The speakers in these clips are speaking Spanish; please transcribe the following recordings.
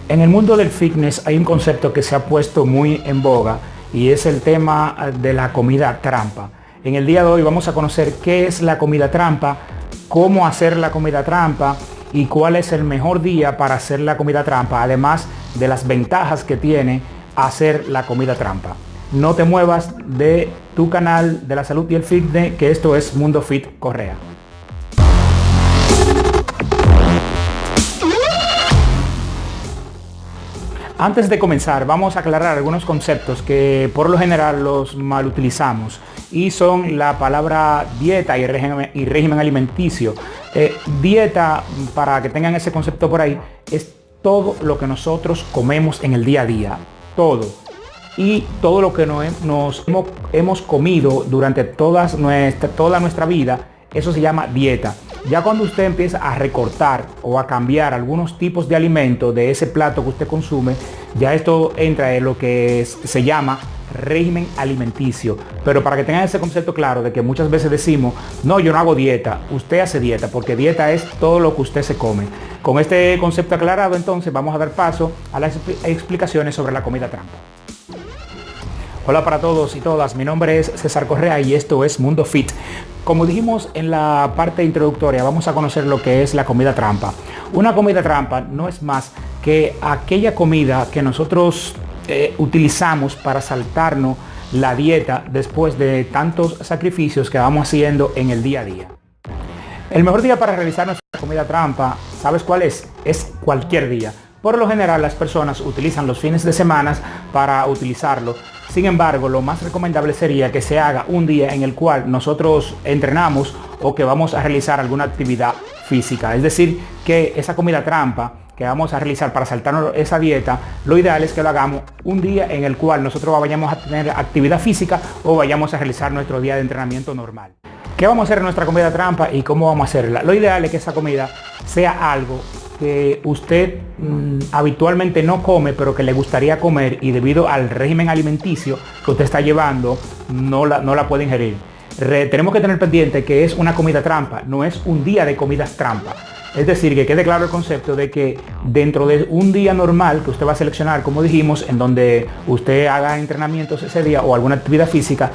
En el mundo del fitness hay un concepto que se ha puesto muy en boga y es el tema de la comida trampa. En el día de hoy vamos a conocer qué es la comida trampa, cómo hacer la comida trampa y cuál es el mejor día para hacer la comida trampa, además de las ventajas que tiene hacer la comida trampa. No te muevas de tu canal de la salud y el fitness, que esto es Mundo Fit Correa. Antes de comenzar, vamos a aclarar algunos conceptos que por lo general los mal utilizamos y son la palabra dieta y régimen alimenticio. Dieta, para que tengan ese concepto por ahí, es todo lo que nosotros comemos en el día a día, todo. Y todo lo que nos hemos comido durante toda nuestra vida, eso se llama dieta. Ya cuando usted empieza a recortar o a cambiar algunos tipos de alimentos de ese plato que usted consume, ya esto entra en lo que se llama régimen alimenticio. Pero para que tengan ese concepto claro de que muchas veces decimos, no, yo no hago dieta, usted hace dieta, porque dieta es todo lo que usted se come. Con este concepto aclarado, entonces vamos a dar paso a las explicaciones sobre la comida trampa. Hola para todos y todas, mi nombre es César Correa y esto es Mundo Fit. Como dijimos en la parte introductoria, vamos a conocer lo que es la comida trampa. Una comida trampa no es más que aquella comida que nosotros utilizamos para saltarnos la dieta después de tantos sacrificios que vamos haciendo en el día a día. El mejor día para realizar nuestra comida trampa, ¿sabes cuál es? Es cualquier día. Por lo general las personas utilizan los fines de semana para utilizarlo. Sin embargo, lo más recomendable sería que se haga un día en el cual nosotros entrenamos o que vamos a realizar alguna actividad física. Es decir, que esa comida trampa que vamos a realizar para saltarnos esa dieta, lo ideal es que lo hagamos un día en el cual nosotros vayamos a tener actividad física o vayamos a realizar nuestro día de entrenamiento normal. ¿Qué vamos a hacer en nuestra comida trampa y cómo vamos a hacerla? Lo ideal es que esa comida sea algo que usted habitualmente no come, pero que le gustaría comer y debido al régimen alimenticio que usted está llevando, no la puede ingerir. Tenemos que tener pendiente que es una comida trampa, no es un día de comidas trampa. Es decir, que quede claro el concepto de que dentro de un día normal que usted va a seleccionar, como dijimos, en donde usted haga entrenamientos ese día o alguna actividad física,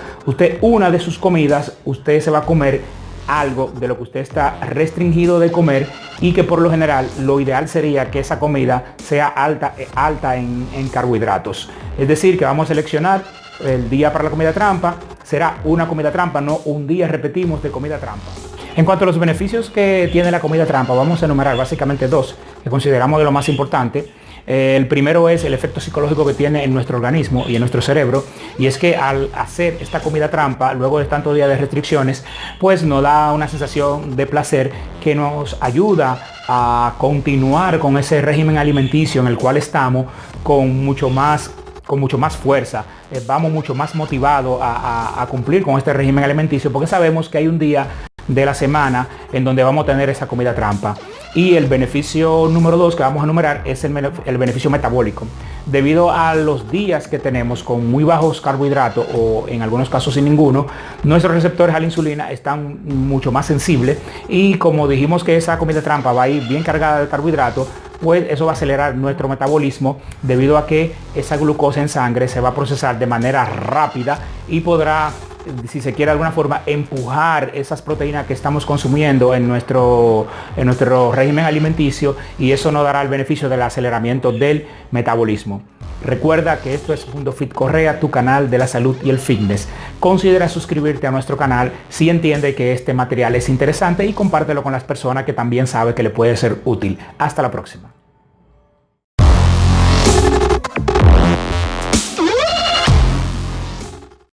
una de sus comidas, usted se va a comer algo de lo que usted está restringido de comer y que por lo general lo ideal sería que esa comida sea alta en carbohidratos. Es decir, que vamos a seleccionar el día para la comida trampa, será una comida trampa, no un día, repetimos, de comida trampa. En cuanto a los beneficios que tiene la comida trampa, vamos a enumerar básicamente dos que consideramos de lo más importante. El primero es el efecto psicológico que tiene en nuestro organismo y en nuestro cerebro, y es que al hacer esta comida trampa, luego de tantos días de restricciones, pues nos da una sensación de placer que nos ayuda a continuar con ese régimen alimenticio en el cual estamos con mucho más fuerza. Vamos mucho más motivados a cumplir con este régimen alimenticio porque sabemos que hay un día de la semana en donde vamos a tener esa comida trampa. Y el beneficio número 2 que vamos a enumerar es el beneficio metabólico. Debido a los días que tenemos con muy bajos carbohidratos o en algunos casos sin ninguno, nuestros receptores a la insulina están mucho más sensibles y como dijimos que esa comida trampa va a ir bien cargada de carbohidratos, pues eso va a acelerar nuestro metabolismo debido a que esa glucosa en sangre se va a procesar de manera rápida y podrá, si se quiere de alguna forma, empujar esas proteínas que estamos consumiendo en nuestro régimen alimenticio y eso nos dará el beneficio del aceleramiento del metabolismo. Recuerda que esto es Mundo Fit Correa, tu canal de la salud y el fitness. Considera suscribirte a nuestro canal si entiende que este material es interesante y compártelo con las personas que también saben que le puede ser útil. Hasta la próxima.